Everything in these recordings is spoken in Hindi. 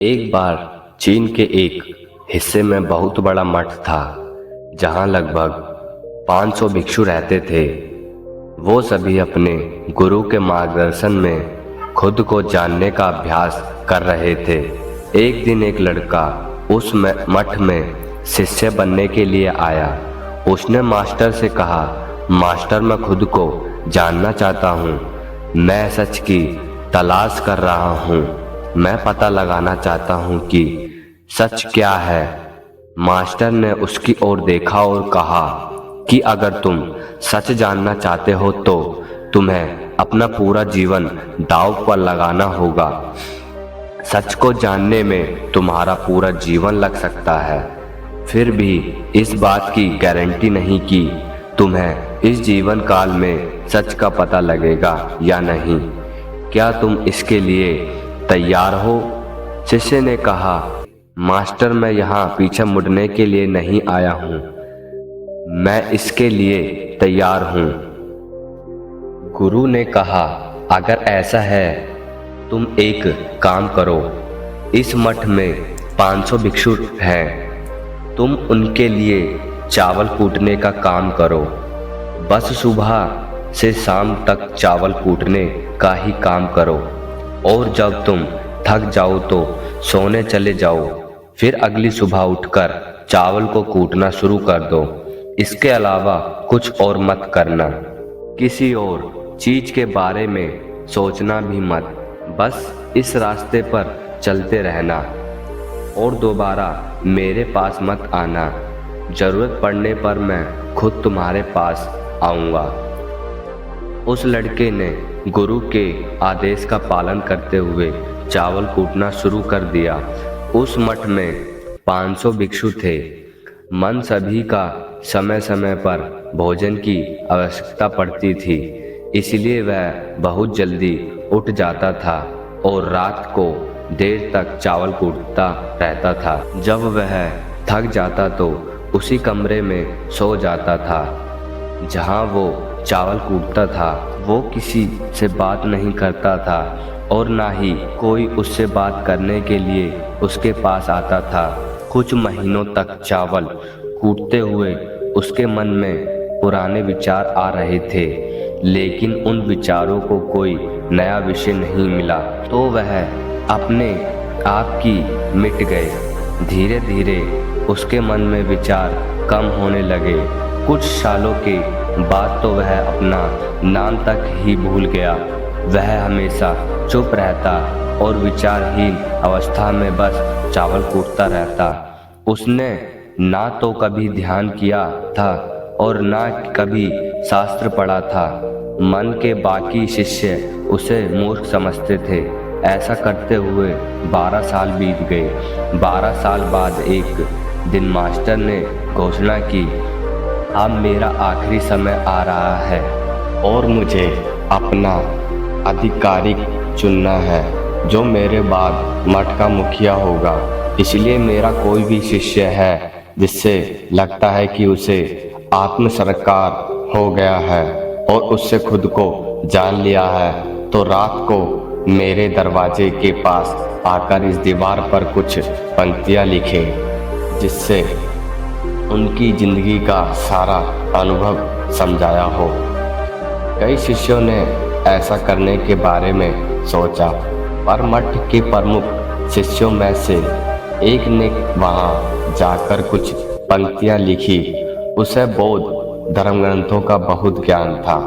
एक बार चीन के एक हिस्से में बहुत बड़ा मठ था जहां लगभग 500 भिक्षु रहते थे। वो सभी अपने गुरु के मार्गदर्शन में खुद को जानने का अभ्यास कर रहे थे। एक दिन एक लड़का उस मठ में शिष्य बनने के लिए आया। उसने मास्टर से कहा, मास्टर मैं खुद को जानना चाहता हूँ। मैं सच की तलाश कर रहा हूँ। मैं पता लगाना चाहता हूँ कि सच क्या है। मास्टर ने उसकी ओर देखा और कहा कि अगर तुम सच जानना चाहते हो तो तुम्हें अपना पूरा जीवन दांव पर लगाना होगा। सच को जानने में तुम्हारा पूरा जीवन लग सकता है, फिर भी इस बात की गारंटी नहीं कि तुम्हें इस जीवन काल में सच का पता लगेगा या नहीं। क्या तुम इसके लिए तैयार हो? शिष्य ने कहा, मास्टर मैं यहाँ पीछे मुड़ने के लिए नहीं आया हूँ, मैं इसके लिए तैयार हूँ। गुरु ने कहा, अगर ऐसा है तुम एक काम करो, इस मठ में 500 भिक्षु हैं, तुम उनके लिए चावल कूटने का काम करो। बस सुबह से शाम तक चावल कूटने का ही काम करो और जब तुम थक जाओ तो सोने चले जाओ। फिर अगली सुबह उठकर चावल को कूटना शुरू कर दो। इसके अलावा कुछ और मत करना। किसी और चीज के बारे में सोचना भी मत। बस इस रास्ते पर चलते रहना और दोबारा मेरे पास मत आना। जरूरत पड़ने पर मैं खुद तुम्हारे पास आऊँगा। उस लड़के ने गुरु के आदेश का पालन करते हुए चावल कूटना शुरू कर दिया। उस मठ में 500 भिक्षु थे। मन सभी का समय समय पर भोजन की आवश्यकता पड़ती थी, इसलिए वह बहुत जल्दी उठ जाता था और रात को देर तक चावल कूटता रहता था। जब वह थक जाता तो उसी कमरे में सो जाता था जहां वो चावल कूटता था। वो किसी से बात नहीं करता था और ना ही कोई उससे बात करने के लिए उसके पास आता था। कुछ महीनों तक चावल कूटते हुए उसके मन में पुराने विचार आ रहे थे, लेकिन उन विचारों को कोई नया विषय नहीं मिला तो वह अपने आप की मिट गए। धीरे धीरे उसके मन में विचार कम होने लगे। कुछ सालों के बाद तो वह अपना नाम तक ही भूल गया। वह हमेशा चुप रहता और विचारहीन अवस्था में बस चावल कूटता रहता। उसने ना तो कभी ध्यान किया था और ना कभी शास्त्र पढ़ा था। मन के बाकी शिष्य उसे मूर्ख समझते थे। ऐसा करते हुए 12 साल बीत गए। 12 साल बाद एक दिन मास्टर ने घोषणा की, अब मेरा आखिरी समय आ रहा है और मुझे अपना अधिकारी चुनना है जो मेरे बाद मठ का मुखिया होगा। इसलिए मेरा कोई भी शिष्य है जिससे लगता है कि उसे आत्म साक्षात्कार हो गया है और उससे खुद को जान लिया है, तो रात को मेरे दरवाजे के पास आकर इस दीवार पर कुछ पंक्तियां लिखे जिससे उनकी जिंदगी का सारा अनुभव समझाया हो। कई शिष्यों ने ऐसा करने के बारे में सोचा, पर मठ के प्रमुख शिष्यों में से एक ने वहां जाकर कुछ पंक्तियां लिखी। उसे बौद्ध धर्म ग्रंथों का बहुत ज्ञान था।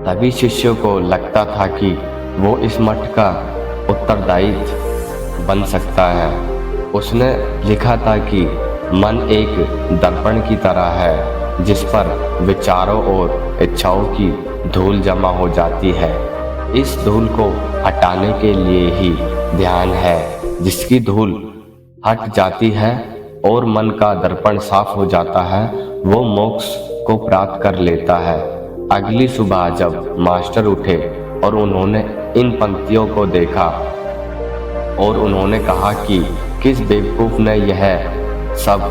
तभी शिष्यों को लगता था कि वो इस मठ का उत्तरदायित्व बन सकता है। उसने लिखा था कि मन एक दर्पण की तरह है जिस पर विचारों और इच्छाओं की धूल जमा हो जाती है। इस धूल को हटाने के लिए ही ध्यान है। जिसकी धूल हट जाती है और मन का दर्पण साफ हो जाता है, वो मोक्ष को प्राप्त कर लेता है। अगली सुबह जब मास्टर उठे और उन्होंने इन पंक्तियों को देखा और उन्होंने कहा कि किस बेवकूफ ने यह सब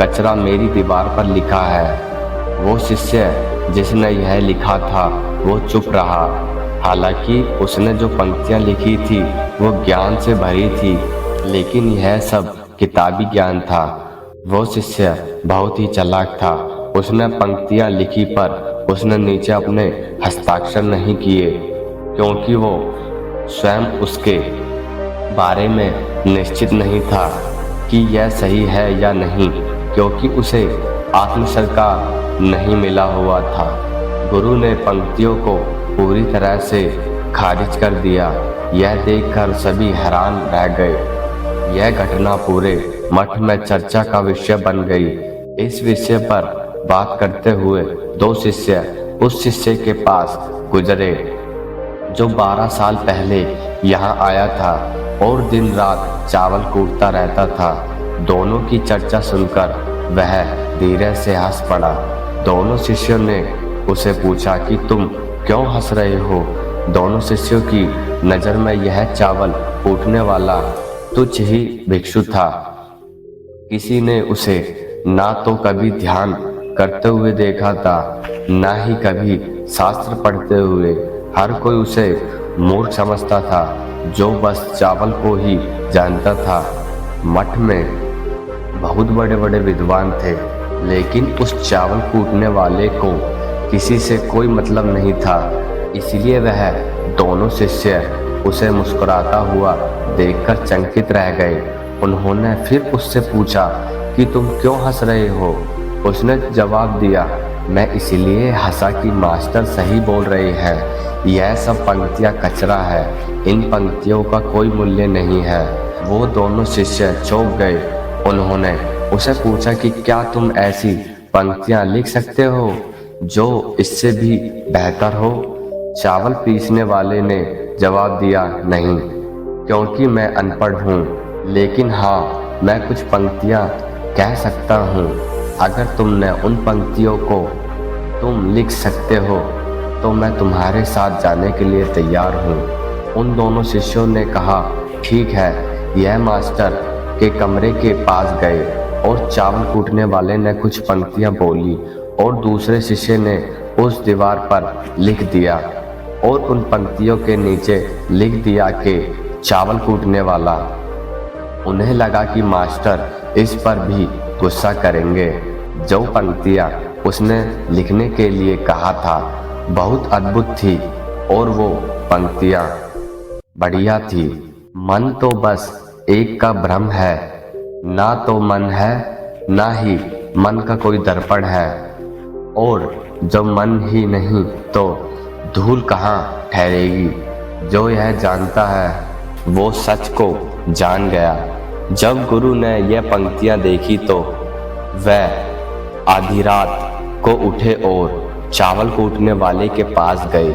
कचरा मेरी दीवार पर लिखा है। वो शिष्य जिसने यह लिखा था वो चुप रहा। हालांकि उसने जो पंक्तियां लिखी थी वो ज्ञान से भरी थी लेकिन यह सब किताबी ज्ञान था। वो शिष्य बहुत ही चालाक था। उसने पंक्तियां लिखी पर उसने नीचे अपने हस्ताक्षर नहीं किए, क्योंकि वो स्वयं उसके बारे में निश्चित नहीं था कि यह सही है या नहीं, क्योंकि उसे आत्मसरका नहीं मिला हुआ था। गुरु ने पंक्तियों को पूरी तरह से खारिज कर दिया। यह देखकर सभी हैरान रह गए। यह घटना पूरे मठ में चर्चा का विषय बन गई। इस विषय पर बात करते हुए दो शिष्य उस शिष्य के पास गुजरे जो 12 साल पहले यहाँ आया था और दिन रात चावल कूटता रहता था। दोनों की चर्चा सुनकर वह धीरे से हंस पड़ा। दोनों शिष्यों ने उसे पूछा कि तुम क्यों हंस रहे हो। दोनों शिष्यों की नज़र में यह चावल कूटने वाला तुच्छ ही भिक्षु था। किसी ने उसे ना तो कभी ध्यान करते हुए देखा था, ना ही कभी शास्त्र पढ़ते हुए। हर कोई उसे मूर्ख समझता था, जो बस चावल को ही जानता था। मठ में बहुत बड़े बड़े विद्वान थे, लेकिन उस चावल कूटने वाले को किसी से कोई मतलब नहीं था। इसलिए वह दोनों शिष्य उसे मुस्कुराता हुआ देखकर चकित रह गए। उन्होंने फिर उससे पूछा कि तुम क्यों हंस रहे हो। उसने जवाब दिया, मैं इसलिए हंसा कि मास्टर सही बोल रहे हैं। यह सब पंक्तियां कचरा है, इन पंक्तियों का कोई मूल्य नहीं है। वो दोनों शिष्य चौंक गए। उन्होंने उसे पूछा कि क्या तुम ऐसी पंक्तियां लिख सकते हो जो इससे भी बेहतर हो। चावल पीसने वाले ने जवाब दिया, नहीं, क्योंकि मैं अनपढ़ हूँ, लेकिन हाँ, मैं कुछ पंक्तियां कह सकता हूँ। अगर तुमने उन पंक्तियों को तुम लिख सकते हो तो मैं तुम्हारे साथ जाने के लिए तैयार हूँ। उन दोनों शिष्यों ने कहा, ठीक है। यह मास्टर के कमरे के पास गए और चावल कूटने वाले ने कुछ पंक्तियां बोली और दूसरे शिष्य ने उस दीवार पर लिख दिया और उन पंक्तियों के नीचे लिख दिया कि चावल कूटने वाला। उन्हें लगा कि मास्टर इस पर भी गुस्सा करेंगे। जो पंक्तियां उसने लिखने के लिए कहा था बहुत अद्भुत थी और वो पंक्तियां बढ़िया थी। मन तो बस एक का भ्रम है, ना तो मन है, ना ही मन का कोई दर्पण है। और जब मन ही नहीं तो धूल कहाँ ठहरेगी। जो यह जानता है वो सच को जान गया। जब गुरु ने यह पंक्तियां देखी तो वह आधी रात को उठे और चावल कूटने वाले के पास गए।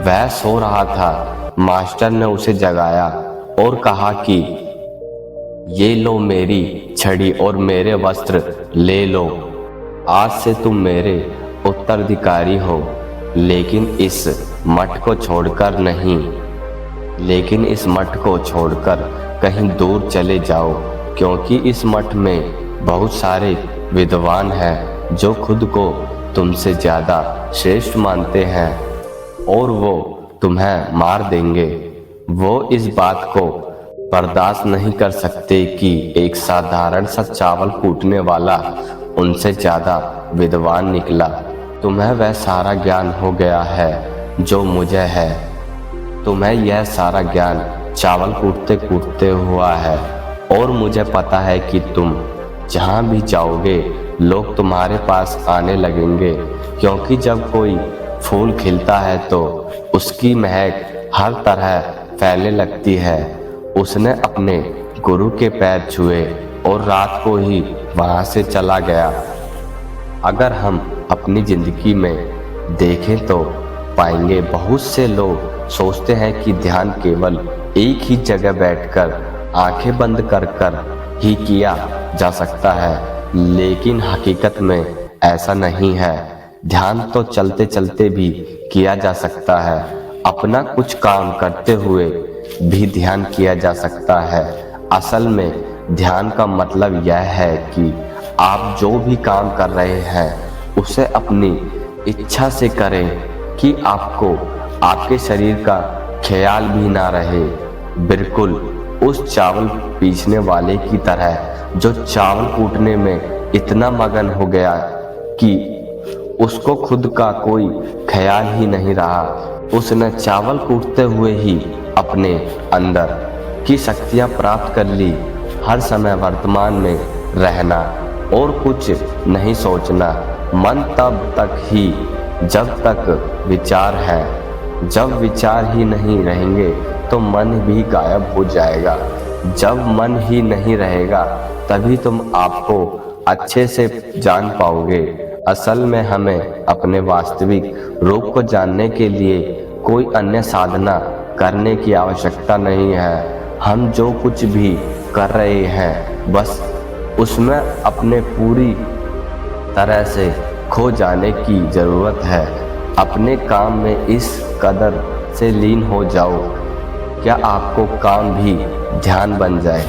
वह सो रहा था। मास्टर ने उसे जगाया और कहा कि ये लो मेरी छड़ी और मेरे वस्त्र ले लो। आज से तुम मेरे उत्तराधिकारी हो, लेकिन इस मठ को छोड़कर नहीं, लेकिन इस मठ को छोड़कर कहीं दूर चले जाओ, क्योंकि इस मठ में बहुत सारे विद्वान हैं जो खुद को तुमसे ज़्यादा श्रेष्ठ मानते हैं और वो तुम्हें मार देंगे। वो इस बात को बर्दाश्त नहीं कर सकते कि एक साधारण सा चावल कूटने वाला उनसे ज़्यादा विद्वान निकला। तुम्हें वह सारा ज्ञान हो गया है जो मुझे है। तुम्हें यह सारा ज्ञान चावल कूटते कूटते हुआ है और मुझे पता है कि तुम जहाँ भी जाओगे लोग तुम्हारे पास आने लगेंगे, क्योंकि जब कोई फूल खिलता है तो उसकी महक हर तरह फैलने लगती है। उसने अपने गुरु के पैर छुए और रात को ही वहाँ से चला गया। अगर हम अपनी जिंदगी में देखें तो पाएंगे बहुत से लोग सोचते हैं कि ध्यान केवल एक ही जगह बैठकर आंखें बंद कर कर ही किया जा सकता है, लेकिन हकीकत में ऐसा नहीं है। ध्यान तो चलते चलते भी किया जा सकता है। अपना कुछ काम करते हुए भी ध्यान किया जा सकता है। असल में ध्यान का मतलब यह है कि आप जो भी काम कर रहे हैं उसे अपनी इच्छा से करें कि आपको आपके शरीर का ख्याल भी ना रहे। बिल्कुल उस चावल पीसने वाले की तरह जो चावल कूटने में इतना मगन हो गया कि उसको खुद का कोई ख्याल ही नहीं रहा। उसने चावल कूटते हुए ही अपने अंदर की शक्तियां प्राप्त कर ली। हर समय वर्तमान में रहना और कुछ नहीं सोचना। मन तब तक ही जब तक विचार है। जब विचार ही नहीं रहेंगे तो मन भी गायब हो जाएगा। जब मन ही नहीं रहेगा तभी तुम आपको अच्छे से जान पाओगे। असल में हमें अपने वास्तविक रूप को जानने के लिए कोई अन्य साधना करने की आवश्यकता नहीं है। हम जो कुछ भी कर रहे हैं बस उसमें अपने पूरी तरह से खो जाने की ज़रूरत है। अपने काम में इस कदर से लीन हो जाओ क्या आपको काम भी ध्यान बन जाए।